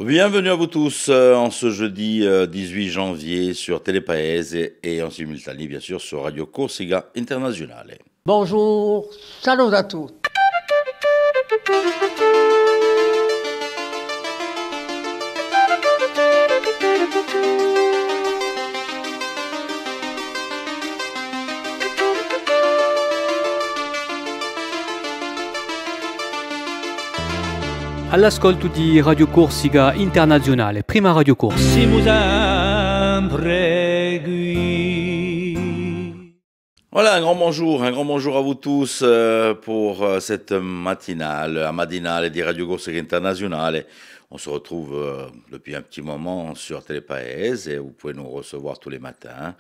Bienvenue à vous tous en ce jeudi 18 janvier sur Telepaese et en simultané bien sûr sur Radio Corsica Internazionale. Bonjour, salut à tous. All'ascolto di Radio Corsica Internazionale, prima Radio Corsica. Siamo sempre qui. Voilà, un grand bonjour à vous tous pour cette matinale, la matinale di Radio Corsica Internazionale. On se retrouve depuis un petit moment sur Telepaese et vous pouvez nous recevoir tous les matins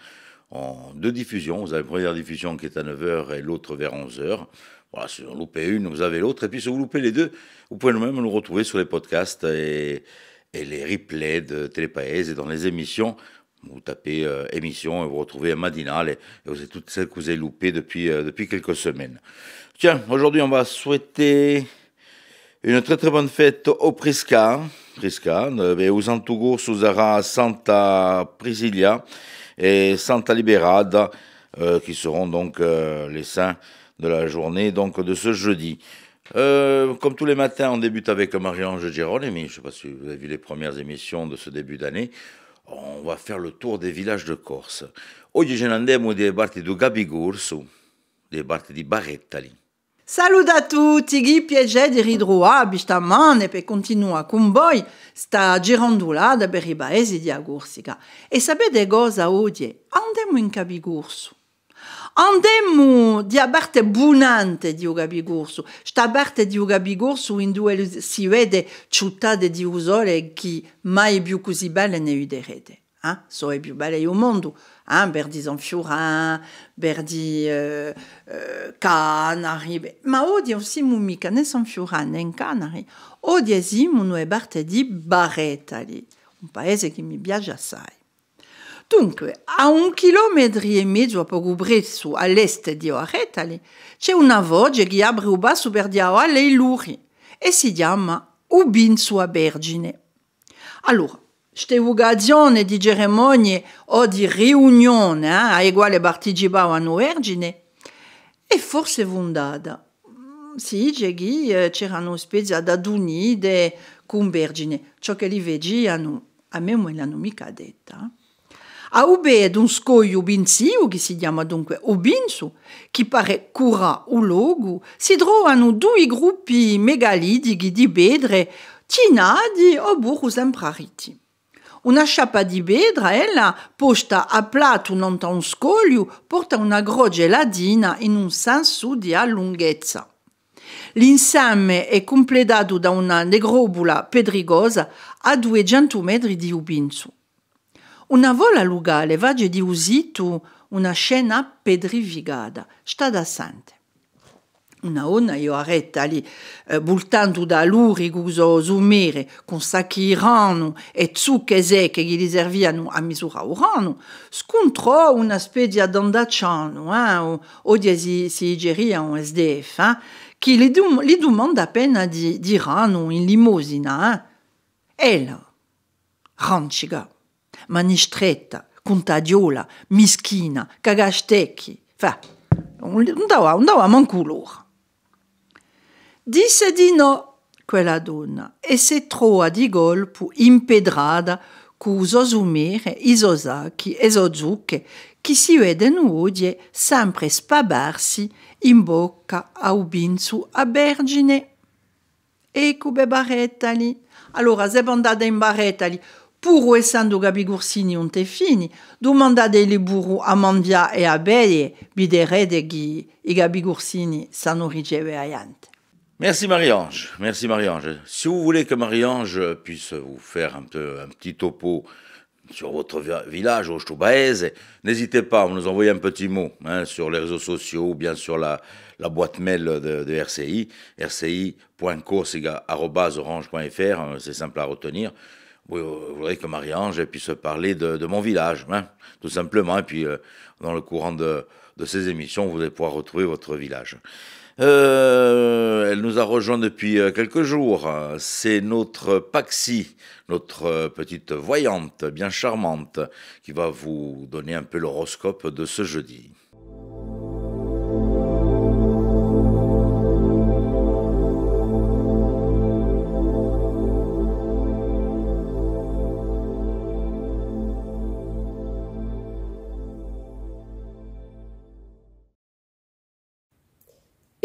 en deux diffusions. Vous avez la première diffusion qui est à 9h et l'autre vers 11h. Voilà, si vous loupez une, vous avez l'autre. Et puis si vous loupez les deux, vous pouvez même nous retrouver sur les podcasts et les replays de Telepaese et dans les émissions. Vous tapez émission et vous retrouvez un matinale et vous avez toutes celles que vous avez loupées depuis quelques semaines. Tiens, aujourd'hui on va souhaiter une très très bonne fête au Prisca, aux Antugo, Susara, Santa Prisilia et Santa Liberada, qui seront donc les saints de la journée donc de ce jeudi. Comme tous les matins, on débute avec Marie-Ange Geronimi. Je ne sais pas si vous avez vu les premières émissions de ce début d'année. On va faire le tour des villages de Corse. Oggi ce ne andiamo delle parti di Gabigursu, delle parti di Barrettali. Salut a tutti, Ghi piacere di ritrovare stamane per continuare con voi sta girandolata per i paesi di Corsica. E sapete cosa oggi? Andiamo in Gabigursu. Andiamo di a parte bunante di Gabigursu. Sta parte di Gabigursu in dove si vede città di usole che mai più così belle ne vedrete. Sono le più belle del mondo. Per di Zanfiorin, per di Canari. Ma oggi non siamo mica né Zanfiorin né Canari. Oggi siamo noi parte di Barrettali, un paese che mi piace assai. Dunque, a 1,5 chilometri a poco prezzo all'est di Barrettali c'è una voce che apre il basso per di alle Iluri e si chiama Ubinsu a Vergine. Allora, queste occasioni di cerimonie o di riunione a quale partecipavano Vergine è forse fondata. Si dice che c'erano specie ad adunide con Vergine, ciò che li veggiano, a me non l'hanno mica detta. A ube d'un scoglio ubinsiu, che si chiama dunque Ubinsu, che pare cura un luogo, si trovano due gruppi megalitici di pedre tinati o burro semprariti. Una sciappa di pedra, ella, posta a plato non un scoglio, porta una croce ladina in un senso di lunghezza. L'insieme è completato da una negrobula pedrigosa a 200 metri di Ubinsu. Una vola lugale vage di usito una scena pedrificata, sta da sante. Una onna io arretta lì, bultando da luri guso sumere, con sacchi rano e zucche secche che gli servivano a misura urano, scontrò una specie d'andacciano, oggi si geria un SDF, che gli domanda appena di rano in limosina. Ella, ranciga, mani stretta, contagiola, mischina, cagastecchi, non dava manco l'ora. Disse di no quella donna e si trova di colpo impedrata con sosumere, i sosacchi e zucche che si vedono oggi sempre spabarsi in bocca a Ubinsu a Vergine. Ecco be Barrettali. Allora, se andate in Barrettali, pur essendo Gabigursini un tefini, domandate i burro a Mandia e a Beie, vedrete che i Gabigursini sanno ricevere aiante. Merci Marie-Ange, merci Marie-Ange. Si vous voulez que Marie-Ange puisse vous faire un petit topo sur votre village au Stubaese, n'hésitez pas à nous envoyer un petit mot sur les réseaux sociaux ou bien sur la boîte mail de RCI, rci.corsica@orange.fr, c'est simple à retenir. Vous voudrez que Marie-Ange puisse parler de mon village, tout simplement, et puis dans le courant de ces émissions, vous allez pouvoir retrouver votre village. Elle nous a rejoint depuis quelques jours. C'est notre Paxi, notre petite voyante bien charmante, qui va vous donner un peu l'horoscope de ce jeudi.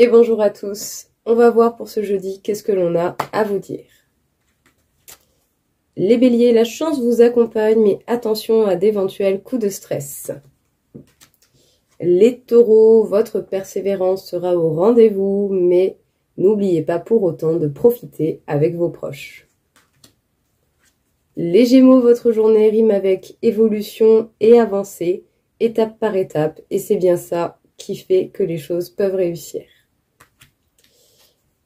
Et bonjour à tous, on va voir pour ce jeudi qu'est-ce que l'on a à vous dire. Les béliers, la chance vous accompagne, mais attention à d'éventuels coups de stress. Les taureaux, votre persévérance sera au rendez-vous, mais n'oubliez pas pour autant de profiter avec vos proches. Les gémeaux, votre journée rime avec évolution et avancée, étape par étape, et c'est bien ça qui fait que les choses peuvent réussir.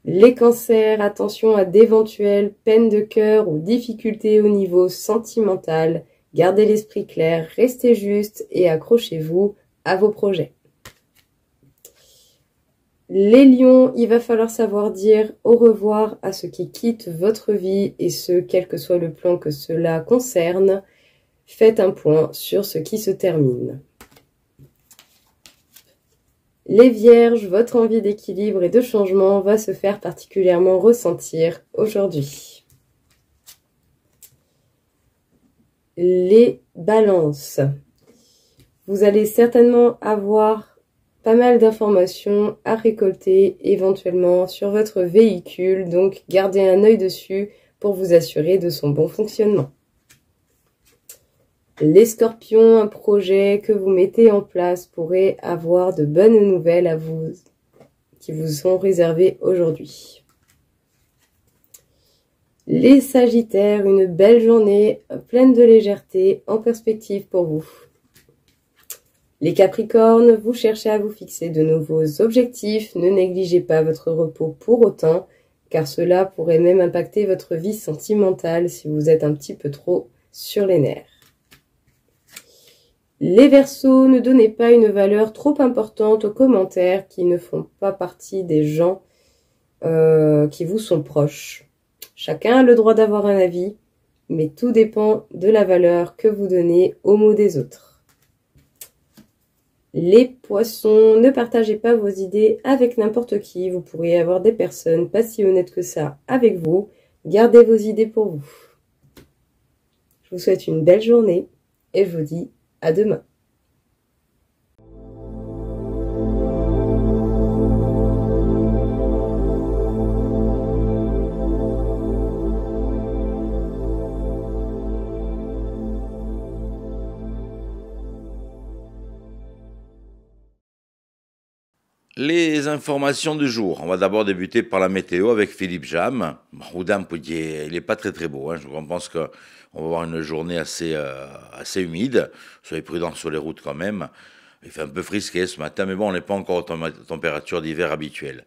Les cancers, attention à d'éventuelles peines de cœur ou difficultés au niveau sentimental. Gardez l'esprit clair, restez juste et accrochez-vous à vos projets. Les lions, il va falloir savoir dire au revoir à ceux qui quittent votre vie et ce, quel que soit le plan que cela concerne. Faites un point sur ce qui se termine. Les vierges, votre envie d'équilibre et de changement va se faire particulièrement ressentir aujourd'hui. Les balances, vous allez certainement avoir pas mal d'informations à récolter éventuellement sur votre véhicule, donc gardez un œil dessus pour vous assurer de son bon fonctionnement. Les scorpions, un projet que vous mettez en place pourrait avoir de bonnes nouvelles à vous, qui vous sont réservées aujourd'hui. Les sagittaires, une belle journée pleine de légèreté en perspective pour vous. Les capricornes, vous cherchez à vous fixer de nouveaux objectifs, ne négligez pas votre repos pour autant, car cela pourrait même impacter votre vie sentimentale si vous êtes un petit peu trop sur les nerfs. Les Verseaux, ne donnez pas une valeur trop importante aux commentaires qui ne font pas partie des gens qui vous sont proches. Chacun a le droit d'avoir un avis, mais tout dépend de la valeur que vous donnez aux mots des autres. Les Poissons, ne partagez pas vos idées avec n'importe qui. Vous pourriez avoir des personnes pas si honnêtes que ça avec vous. Gardez vos idées pour vous. Je vous souhaite une belle journée et je vous dis à demain. Les informations du jour. On va d'abord débuter par la météo avec Philippe Jam. Roudin, il n'est pas très beau. Je pense qu'on va avoir une journée assez humide. Soyez prudents sur les routes quand même. Il fait un peu frisqué ce matin, mais bon, on n'est pas encore aux températures d'hiver habituelles.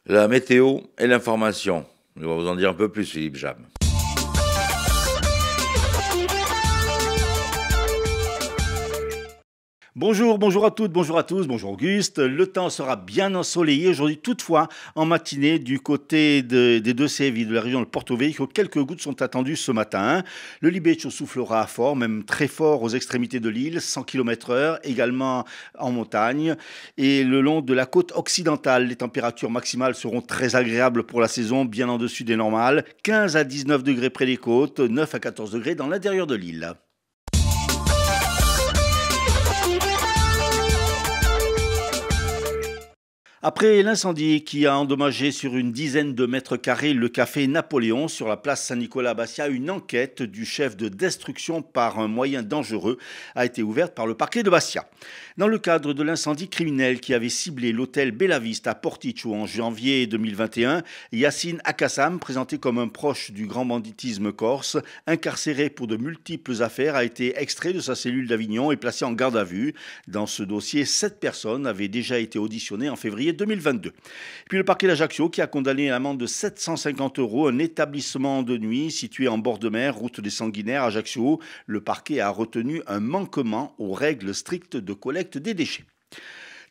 La météo et l'information. Je vais vous en dire un peu plus, Philippe Jam. Bonjour à toutes, bonjour à tous, bonjour Auguste. Le temps sera bien ensoleillé aujourd'hui, toutefois en matinée du côté des deux Sévilles, de la région de Porto Vecchio. Quelques gouttes sont attendues ce matin. Le Libeccio soufflera fort, même très fort aux extrémités de l'île, 100 km/h, également en montagne. Et le long de la côte occidentale, les températures maximales seront très agréables pour la saison, bien en dessus des normales. 15 à 19 degrés près des côtes, 9 à 14 degrés dans l'intérieur de l'île. Après l'incendie qui a endommagé sur une dizaine de mètres carrés le café Napoléon sur la place Saint-Nicolas-Bastia, une enquête du chef de destruction par un moyen dangereux a été ouverte par le parquet de Bastia. Dans le cadre de l'incendie criminel qui avait ciblé l'hôtel Bella Vista à Porticcio en janvier 2021, Yassine Akassam, présenté comme un proche du grand banditisme corse, incarcéré pour de multiples affaires, a été extrait de sa cellule d'Avignon et placé en garde à vue. Dans ce dossier, 7 personnes avaient déjà été auditionnées en février 2022. Puis le parquet d'Ajaccio qui a condamné à l'amende de 750 € un établissement de nuit situé en bord de mer, route des Sanguinaires, Ajaccio. Le parquet a retenu un manquement aux règles strictes de collecte des déchets.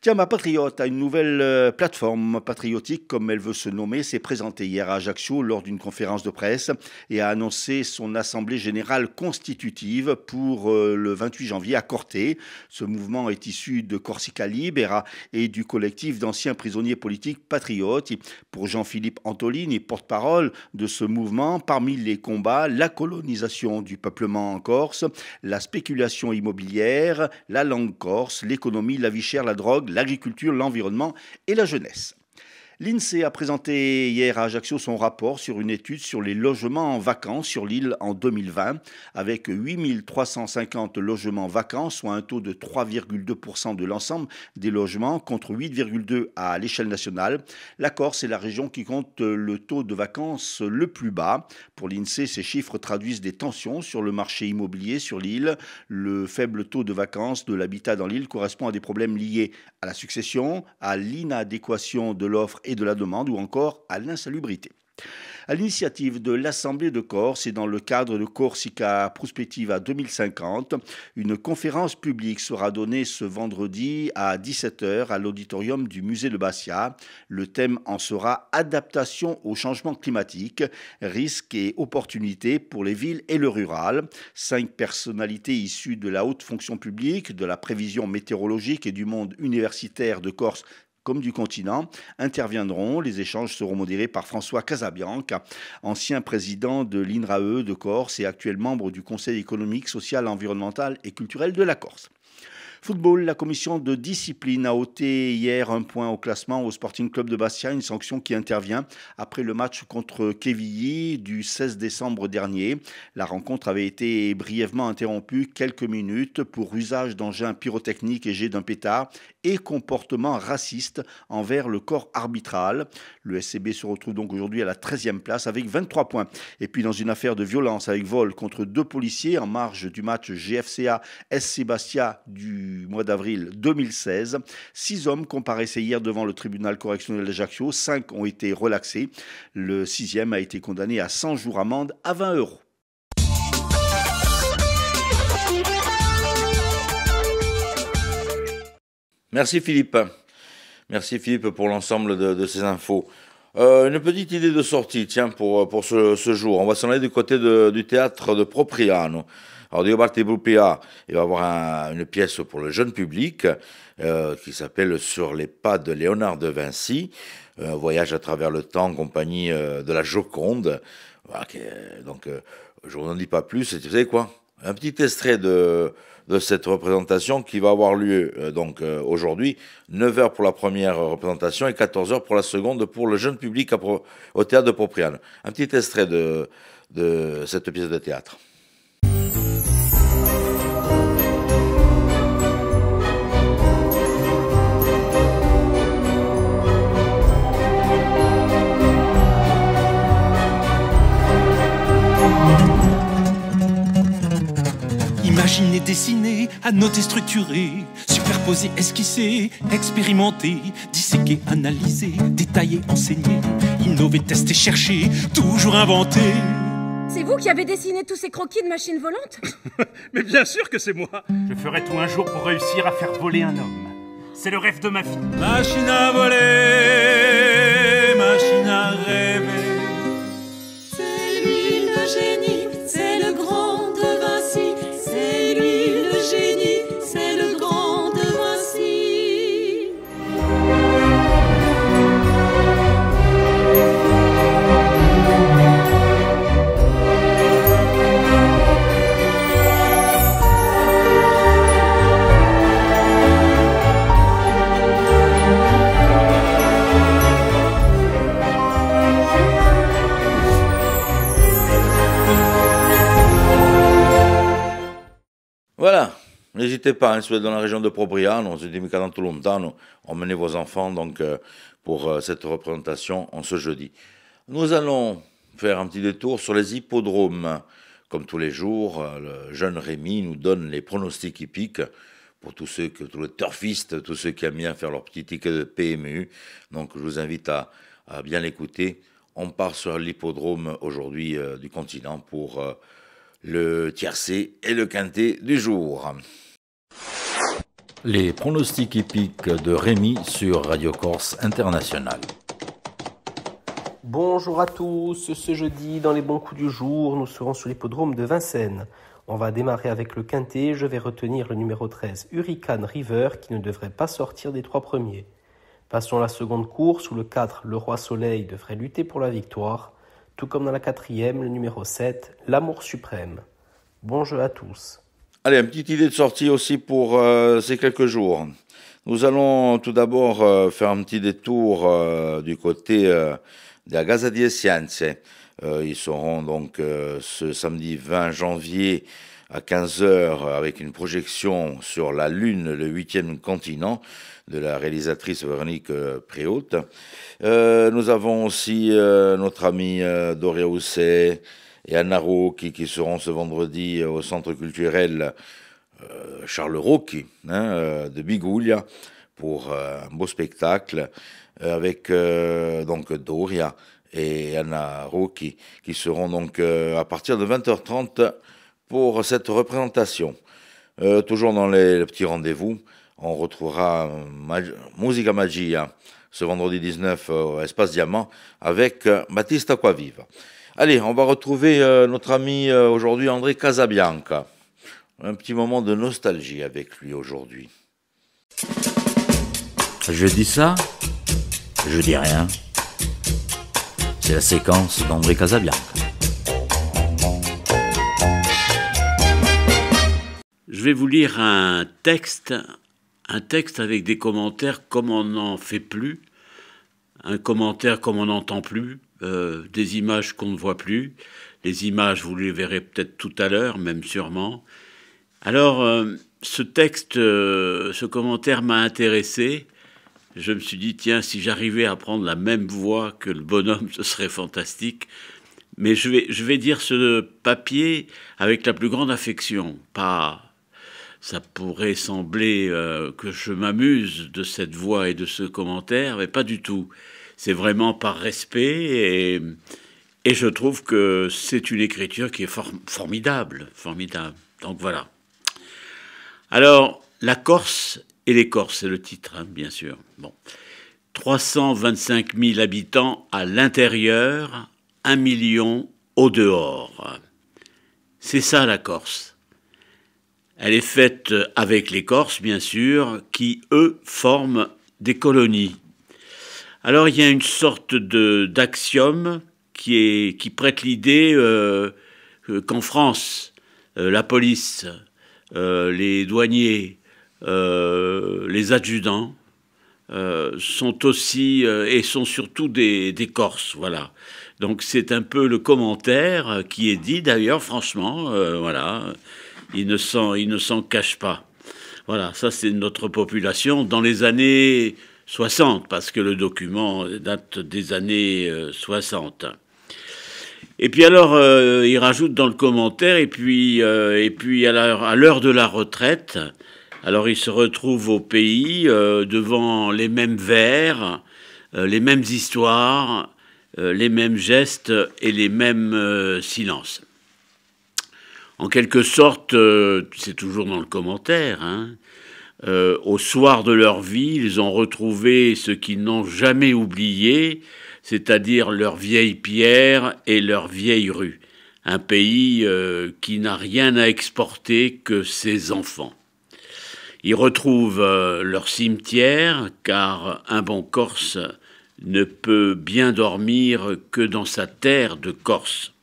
Tiens, ma patriote a une nouvelle plateforme patriotique, comme elle veut se nommer, s'est présentée hier à Ajaccio lors d'une conférence de presse et a annoncé son assemblée générale constitutive pour le 28 janvier à Corté. Ce mouvement est issu de Corsica Libera et du collectif d'anciens prisonniers politiques patriotes. Pour Jean-Philippe Antolini, porte-parole de ce mouvement, parmi les combats, la colonisation du peuplement en Corse, la spéculation immobilière, la langue corse, l'économie, la vie chère, la drogue, l'agriculture, l'environnement et la jeunesse. L'INSEE a présenté hier à Ajaccio son rapport sur une étude sur les logements en vacances sur l'île en 2020, avec 8 350 logements vacants, soit un taux de 3,2% de l'ensemble des logements, contre 8,2% à l'échelle nationale. La Corse est la région qui compte le taux de vacances le plus bas. Pour l'INSEE, ces chiffres traduisent des tensions sur le marché immobilier sur l'île. Le faible taux de vacances de l'habitat dans l'île correspond à des problèmes liés à la succession, à l'inadéquation de l'offre et de la demande ou encore à l'insalubrité. À l'initiative de l'Assemblée de Corse et dans le cadre de Corsica Prospettiva 2050, une conférence publique sera donnée ce vendredi à 17h à l'auditorium du musée de Bastia. Le thème en sera adaptation au changement climatique, risques et opportunités pour les villes et le rural. 5 personnalités issues de la haute fonction publique, de la prévision météorologique et du monde universitaire de Corse comme du continent, interviendront. Les échanges seront modérés par François Casabianca, ancien président de l'INRAE de Corse et actuel membre du Conseil économique, social, environnemental et culturel de la Corse. Football, la commission de discipline a ôté hier un point au classement au Sporting Club de Bastia, une sanction qui intervient après le match contre Quevilly du 16 décembre dernier. La rencontre avait été brièvement interrompue quelques minutes pour usage d'engins pyrotechniques et jet d'un pétard et comportement raciste envers le corps arbitral. Le SCB se retrouve donc aujourd'hui à la 13e place avec 23 points. Et puis dans une affaire de violence avec vol contre 2 policiers en marge du match GFCA SC Bastia du mois d'avril 2016. 6 hommes comparaissaient hier devant le tribunal correctionnel d'Ajaccio. 5 ont été relaxés. Le 6e a été condamné à 100 jours amende à 20 €. Merci Philippe. Merci Philippe pour l'ensemble de ces infos. Une petite idée de sortie, tiens, pour ce jour. On va s'en aller du côté du théâtre de Propriano. Alors, Dio Barte Brupea, il va y avoir une pièce pour le jeune public qui s'appelle Sur les pas de Léonard de Vinci, un voyage à travers le temps en compagnie de la Joconde. Voilà, donc, je vous en dis pas plus. Vous savez quoi? Un petit extrait de cette représentation qui va avoir lieu aujourd'hui, 9h pour la première représentation et 14h pour la seconde pour le jeune public au théâtre de Propriano. Un petit extrait de cette pièce de théâtre. Imaginer, dessiner, annoter, structurer, superposer, esquisser, expérimenter, disséquer, analyser, détailler, enseigner, innover, tester, chercher, toujours inventer. C'est vous qui avez dessiné tous ces croquis de machines volantes? Mais bien sûr que c'est moi. Je ferai tout un jour pour réussir à faire voler un homme. C'est le rêve de ma vie. Machine à voler, machine à rêver. C'est lui le génie, c'est le grand de Vinci. C'est lui le génie, c'est le grand de Vinci. Voilà, n'hésitez pas, si vous êtes dans la région de Propriano, on se dit mica tanto lontano, emmenez vos enfants pour cette représentation en ce jeudi. Nous allons faire un petit détour sur les hippodromes. Comme tous les jours, le jeune Rémi nous donne les pronostics hippiques pour tous les turfistes, tous ceux qui aiment bien faire leur petit ticket de PMU. Donc je vous invite à bien l'écouter. On part sur l'hippodrome aujourd'hui du continent pour le tiercé et le quintet du jour. Les pronostics hippiques de Rémi sur Radio Corse International. Bonjour à tous, ce jeudi dans les bons coups du jour, nous serons sur l'hippodrome de Vincennes. On va démarrer avec le quintet, je vais retenir le numéro 13, Hurricane River, qui ne devrait pas sortir des 3 premiers. Passons à la seconde course, où le 4, le Roi Soleil, devrait lutter pour la victoire, tout comme dans la 4e, le numéro 7, l'Amour Suprême. Bon jeu à tous. Allez, une petite idée de sortie aussi pour ces quelques jours. Nous allons tout d'abord faire un petit détour du côté de la Casa di Scienze. Ils seront donc ce samedi 20 janvier à 15h avec une projection sur la Lune, le 8e continent, de la réalisatrice Véronique Préhaut. Nous avons aussi notre ami Doria Housset et Anna Rocchi qui seront ce vendredi au centre culturel Charles Rocchi de Biguglia pour un beau spectacle avec donc Doria et Anna Rocchi qui seront donc à partir de 20h30 pour cette représentation. Toujours dans les petits rendez-vous, on retrouvera Musica Magia ce vendredi 19 au Espace Diamant avec Baptiste Acquaviva. Allez, on va retrouver notre ami aujourd'hui André Casabianca. Un petit moment de nostalgie avec lui aujourd'hui. Je dis ça, je dis rien. C'est la séquence d'André Casabianca. Je vais vous lire un texte avec des commentaires comme on n'en fait plus, un commentaire comme on n'entend plus, des images qu'on ne voit plus. Les images, vous les verrez peut-être tout à l'heure, même sûrement. Alors, ce texte, ce commentaire m'a intéressé. Je me suis dit, tiens, si j'arrivais à prendre la même voix que le bonhomme, ce serait fantastique. Mais je vais dire ce papier avec la plus grande affection. Ça pourrait sembler que je m'amuse de cette voix et de ce commentaire, mais pas du tout. C'est vraiment par respect et je trouve que c'est une écriture qui est formidable. Donc voilà. Alors, la Corse et les Corses, c'est le titre, bien sûr. Bon. 325 000 habitants à l'intérieur, 1 million au dehors. C'est ça la Corse. Elle est faite avec les Corses, bien sûr, qui, eux, forment des colonies. Alors, il y a une sorte d'axiome qui prête l'idée qu'en France, la police, les douaniers, les adjudants sont aussi et sont surtout des Corses, voilà. Donc c'est un peu le commentaire qui est dit d'ailleurs, franchement, voilà, il ne s'en cache pas. Voilà, ça c'est notre population dans les années 60, parce que le document date des années 60. Et puis alors, il rajoute dans le commentaire, et puis à l'heure de la retraite, alors il se retrouve au pays devant les mêmes vers, les mêmes histoires, les mêmes gestes et les mêmes silences. En quelque sorte, c'est toujours dans le commentaire, au soir de leur vie, ils ont retrouvé ce qu'ils n'ont jamais oublié, c'est-à-dire leurs vieilles pierres et leurs vieilles rues. Un pays qui n'a rien à exporter que ses enfants. Ils retrouvent leur cimetière, car un bon Corse ne peut bien dormir que dans sa terre de Corse.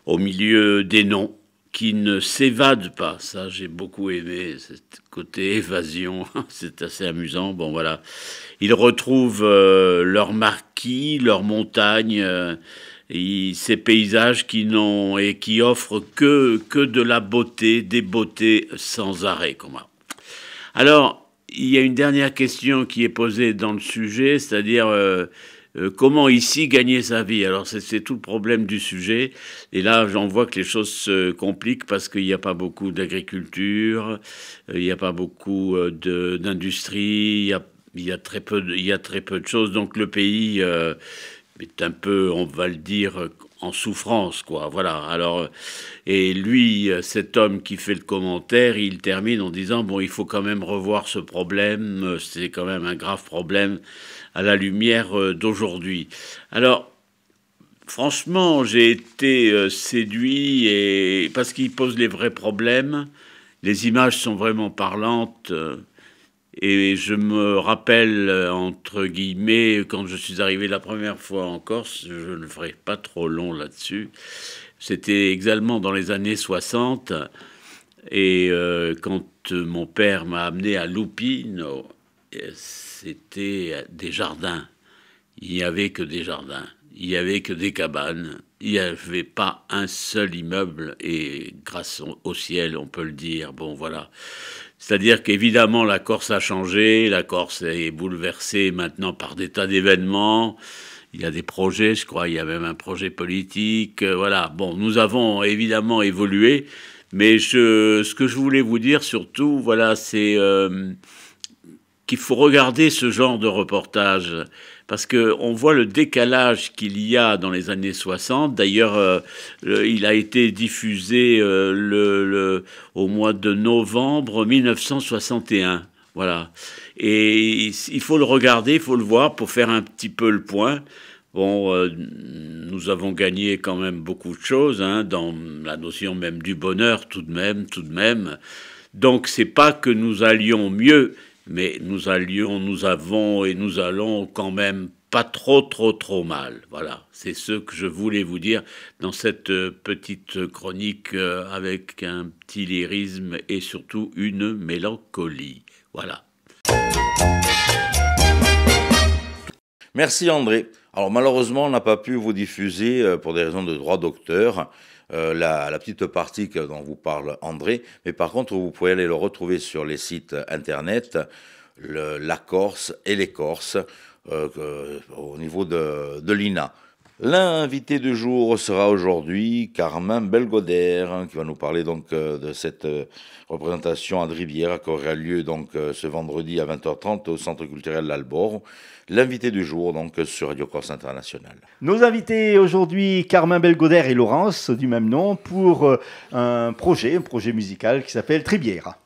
Au milieu des noms qui ne s'évadent pas, ça j'ai beaucoup aimé, ce côté évasion, c'est assez amusant, bon voilà. Ils retrouvent leurs maquis, leurs montagnes, ces paysages qui n'ont et qui offrent que de la beauté, des beautés sans arrêt. Alors, il y a une dernière question qui est posée dans le sujet, c'est-à-dire comment ici gagner sa vie. Alors c'est tout le problème du sujet, et là j'en vois que les choses se compliquent parce qu'il n'y a pas beaucoup d'agriculture, il n'y a pas beaucoup d'industrie, il y a très peu de choses, donc le pays est un peu, on va le dire, en souffrance, quoi. Voilà. Alors, et lui, cet homme qui fait le commentaire, il termine en disant, bon, il faut quand même revoir ce problème, c'est quand même un grave problème à la lumière d'aujourd'hui. Alors, franchement, j'ai été séduit et parce qu'il pose les vrais problèmes. Les images sont vraiment parlantes. Et je me rappelle, entre guillemets, quand je suis arrivé la première fois en Corse, je ne ferai pas trop long là-dessus, c'était également dans les années 60, et quand mon père m'a amené à Lupino, c'était des jardins. Il n'y avait que des jardins, il n'y avait que des cabanes, il n'y avait pas un seul immeuble, et grâce au ciel, on peut le dire, bon voilà. C'est-à-dire qu'évidemment, la Corse a changé, la Corse est bouleversée maintenant par des tas d'événements. Il y a des projets, je crois, il y a même un projet politique. Voilà, bon, nous avons évidemment évolué, mais ce que je voulais vous dire surtout, voilà, c'est qu'il faut regarder ce genre de reportage. Parce qu'on voit le décalage qu'il y a dans les années 60. D'ailleurs, il a été diffusé au mois de novembre 1961. Voilà. Et il faut le regarder, il faut le voir pour faire un petit peu le point. Bon, nous avons gagné quand même beaucoup de choses, hein, dans la notion même du bonheur, tout de même. Donc, c'est pas que nous allions mieux, mais nous avons et nous allons quand même pas trop mal. Voilà, c'est ce que je voulais vous dire dans cette petite chronique avec un petit lyrisme et surtout une mélancolie. Voilà. Merci André. Alors malheureusement, on n'a pas pu vous diffuser, pour des raisons de droit d'auteur, la petite partie dont vous parle André, mais par contre, vous pouvez aller le retrouver sur les sites internet, la Corse et les Corses, au niveau de l'INA. L'invité du jour sera aujourd'hui Carmen Belgoder, qui va nous parler donc de cette représentation à Dribière qui aura lieu donc ce vendredi à 20h30 au Centre culturel L'Albor. L'invité du jour donc sur Radio Corse International. Nos invités aujourd'hui, Carmen Belgoder et Laurence, du même nom, pour un projet musical qui s'appelle Tribiera.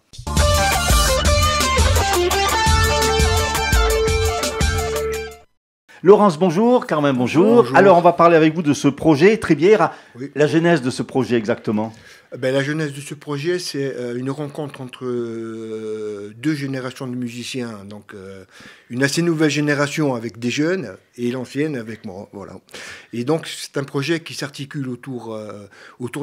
Laurence, bonjour. Carmen, bonjour. Bonjour. Alors, on va parler avec vous de ce projet, Tribiera. Oui. La genèse de ce projet, exactement. La genèse de ce projet, c'est une rencontre entre deux générations de musiciens. Donc, une assez nouvelle génération avec des jeunes et l'ancienne avec moi. Voilà. Et donc, c'est un projet qui s'articule autour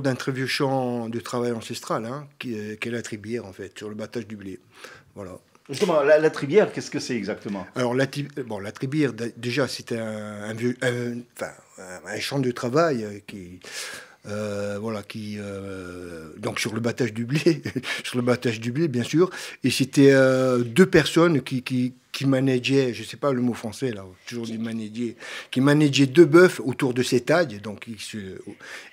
d'un très vieux champ de travail ancestral, hein, qui est la Tribière, en fait, sur le battage du blé. Voilà. Justement, la Tribière, qu'est-ce que c'est exactement? Alors, la Tribière, déjà, c'était un champ de travail qui... donc sur le battage du blé, bien sûr, et c'était deux personnes qui manageaient, je sais pas le mot français là, toujours du manager, qui manageaient deux bœufs autour de ces tailles, donc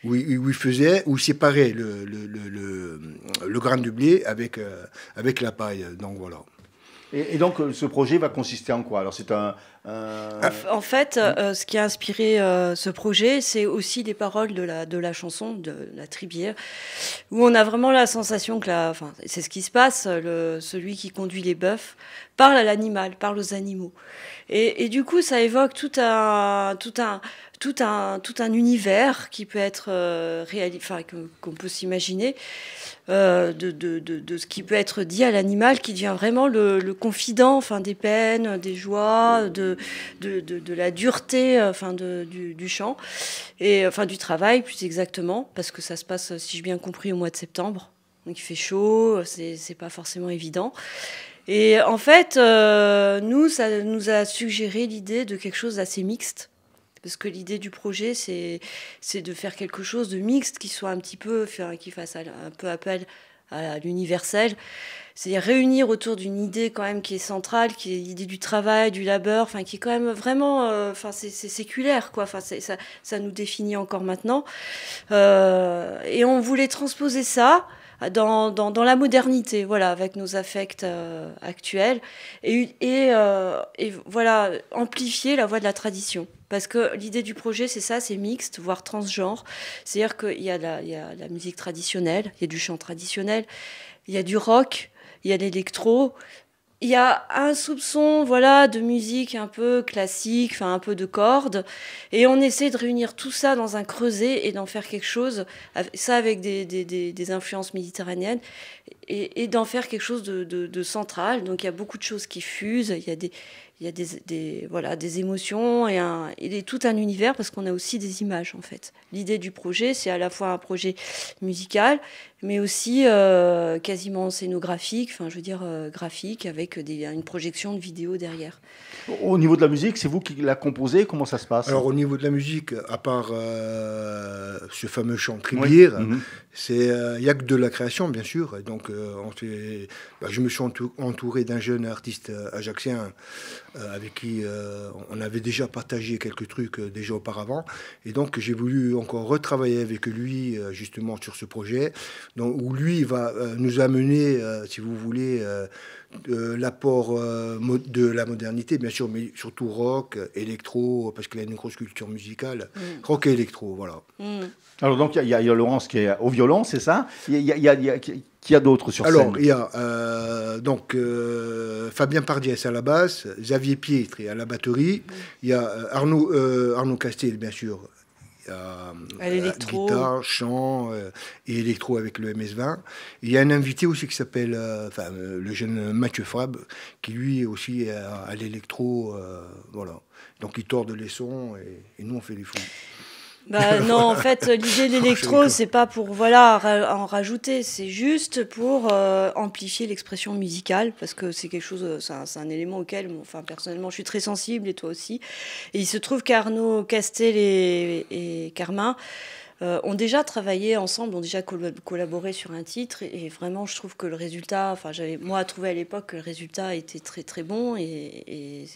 où ils séparaient le grain de blé avec la paille, donc voilà. Et donc, ce projet va consister en quoi? Alors, c'est En fait, ce qui a inspiré ce projet, c'est aussi les paroles de la chanson de la Tribière, où on a vraiment la sensation que c'est ce qui se passe, celui qui conduit les bœufs parle à l'animal, parle aux animaux. Et du coup, ça évoque tout un univers qui peut être qu'on peut s'imaginer. De ce qui peut être dit à l'animal, qui devient vraiment le confident, des peines, des joies, de la dureté, du chant et du travail plus exactement, parce que ça se passe, si j'ai bien compris, au mois de septembre. Donc il fait chaud, c'est pas forcément évident. Et en fait, ça nous a suggéré l'idée de quelque chose d'assez mixte. Parce que l'idée du projet, c'est de faire quelque chose de mixte qui soit un petit peu, qui fasse un peu appel à l'universel. C'est-à-dire réunir autour d'une idée quand même qui est centrale, qui est l'idée du travail, du labeur, qui est quand même vraiment, c'est séculaire, quoi. Ça nous définit encore maintenant. Et on voulait transposer ça dans la modernité, voilà, avec nos affects actuels, et voilà, amplifier la voix de la tradition. Parce que l'idée du projet, c'est ça, c'est mixte, voire transgenre. C'est-à-dire qu'il y a la musique traditionnelle, il y a du chant traditionnel, il y a du rock, il y a l'électro, il y a un soupçon, voilà, de musique un peu classique, enfin un peu de cordes, et on essaie de réunir tout ça dans un creuset et d'en faire quelque chose, ça avec des influences méditerranéennes, et d'en faire quelque chose de central. Donc il y a beaucoup de choses qui fusent, il y a des émotions et tout un univers, parce qu'on a aussi des images en fait. L'idée du projet, c'est à la fois un projet musical, mais aussi quasiment scénographique, enfin je veux dire graphique, avec une projection de vidéo derrière. Au niveau de la musique, c'est vous qui la composez, comment ça se passe? Alors au niveau de la musique, à part ce fameux chant Tribière, il n'y a que de la création bien sûr. Et donc je me suis entouré d'un jeune artiste ajaxien avec qui on avait déjà partagé quelques trucs déjà auparavant. Et donc j'ai voulu encore retravailler avec lui justement sur ce projet, où lui va nous amener, si vous voulez, l'apport de la modernité, bien sûr, mais surtout rock, électro, parce qu'il a une grosse culture musicale, rock et électro, voilà. Alors donc il y a Laurence qui est au violon, c'est ça? Qui y a d'autres sur scène? Alors il y a Fabien Pardiès à la basse, Xavier Pietri à la batterie, il y a Arnaud Castel, bien sûr, guitare, chant et électro avec le MS-20. Il y a un invité aussi qui s'appelle le jeune Mathieu Frab, qui lui aussi est à l'électro, voilà. Donc il tord les sons et nous on fait les fous. Non, en fait, l'idée de l'électro, c'est pas pour en rajouter, c'est juste pour amplifier l'expression musicale, parce que c'est quelque chose, c'est un élément auquel, personnellement, je suis très sensible, et toi aussi. Et il se trouve qu'Arnaud Castel et Carmin ont déjà travaillé ensemble, ont déjà collaboré sur un titre, et vraiment je trouve que le résultat, j'avais moi trouvé à l'époque que le résultat était très très bon, et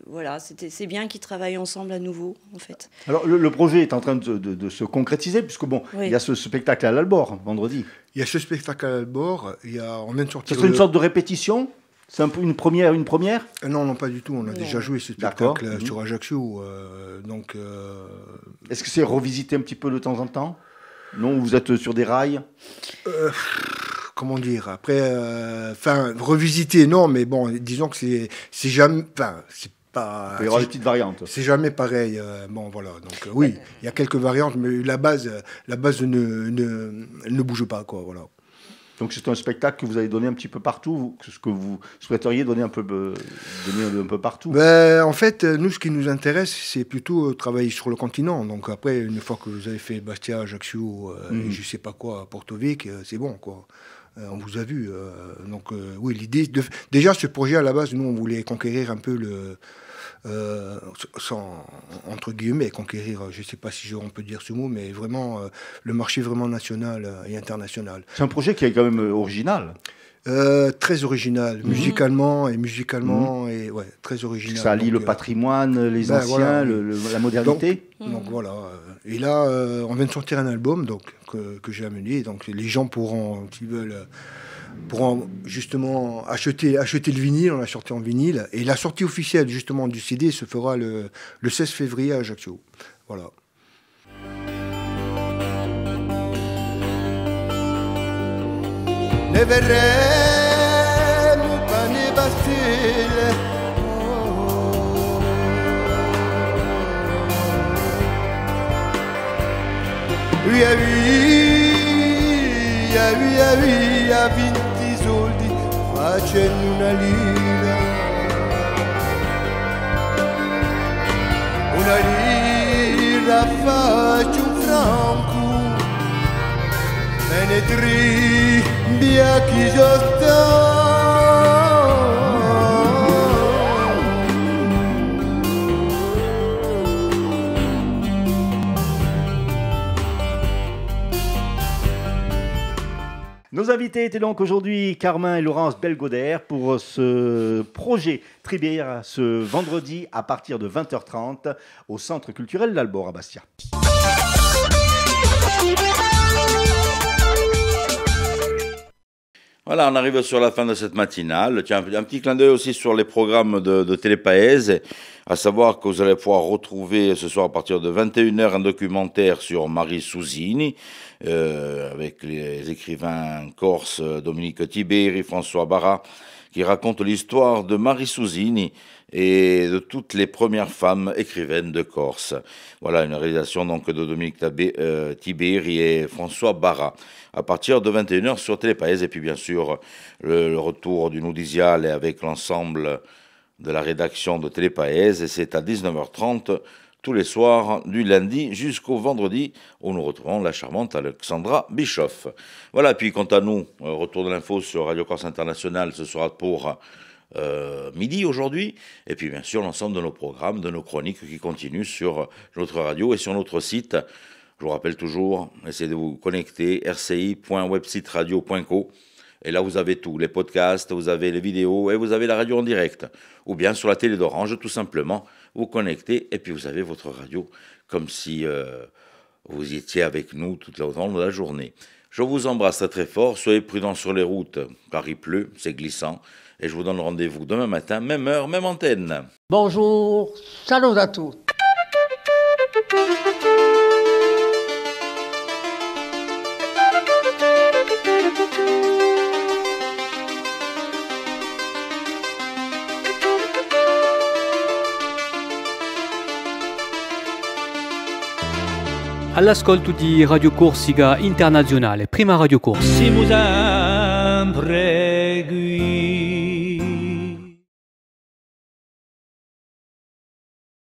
voilà, c'est bien qu'ils travaillent ensemble à nouveau en fait. Alors le projet est en train de se concrétiser, puisque il y a ce spectacle à l'Albor vendredi. Il y a ce spectacle à l'Albor, on vient de sortir. C'est une sorte de répétition? C'est un peu une première? Non, pas du tout. On a déjà joué ce spectacle sur Ajaccio. Est-ce que c'est revisité un petit peu de temps en temps? Non, vous êtes sur des rails? Comment dire? Après, revisiter, non, mais bon, disons que c'est jamais... c'est pas... Il y aura des petites variantes. C'est jamais pareil. Bon, voilà. Donc, oui, il y a quelques variantes, mais la base ne bouge pas, quoi, voilà. Donc c'est un spectacle que vous allez donner un petit peu partout, ce que vous souhaiteriez donner un peu partout. En fait, nous, ce qui nous intéresse, c'est plutôt travailler sur le continent. Donc après, une fois que vous avez fait Bastia, Ajaccio, et je sais pas quoi, Porto Vecchio, c'est bon, quoi. On vous a vu. Oui, l'idée... Déjà, ce projet, à la base, nous, on voulait conquérir un peu sans, entre guillemets, conquérir, je ne sais pas si on peut dire ce mot, mais vraiment le marché vraiment national et international. C'est un projet qui est quand même original. Très original, musicalement, et ouais, très original. Ça allie le patrimoine, les anciens, la modernité. Donc voilà. Et là, on vient de sortir un album que j'ai amené. Donc les gens pourront, s'ils veulent, justement acheter le vinyle. On l'a sorti en vinyle. Et la sortie officielle justement du CD se fera le 16 février à Ajaccio. Voilà. Ne verremo pane Bastille. Via via 20 soldi facendo una lira. Una lira faccio un franco. Penetri via chi giusta. Nos invités étaient donc aujourd'hui Carmin et Laurence Belgodère pour ce projet Tribière ce vendredi à partir de 20h30 au Centre culturel d'Albor à Bastia. Voilà, on arrive sur la fin de cette matinale. Tiens, un petit clin d'œil aussi sur les programmes de Télépaèse, à savoir que vous allez pouvoir retrouver ce soir à partir de 21h un documentaire sur Marie Souzini, avec les écrivains corses Dominique Tiberi, François Barra, qui raconte l'histoire de Marie Souzini et de toutes les premières femmes écrivaines de Corse. Voilà, une réalisation donc de Dominique Tiberi et François Barra. À partir de 21h sur Télépaèse, et puis bien sûr le retour du Noudisial avec l'ensemble de la rédaction de Télépaèse, et c'est à 19h30 tous les soirs du lundi jusqu'au vendredi où nous retrouvons la charmante Alexandra Bischoff. Voilà, puis quant à nous, retour de l'info sur Radio Corse International, ce sera pour midi aujourd'hui, et puis bien sûr l'ensemble de nos programmes, de nos chroniques qui continuent sur notre radio et sur notre site. Je vous rappelle toujours, essayez de vous connecter, rci.websiteradio.co, et là vous avez tout, les podcasts, vous avez les vidéos et vous avez la radio en direct, ou bien sur la télé d'Orange, tout simplement, vous connectez et puis vous avez votre radio comme si vous y étiez avec nous tout le long de la journée. Je vous embrasse très très fort, soyez prudents sur les routes car il pleut, c'est glissant, et je vous donne rendez-vous demain matin, même heure, même antenne. Bonjour, salut à tous. All'ascolto di Radio Corsica Internazionale, prima Radio Corsa. Si vous en pregui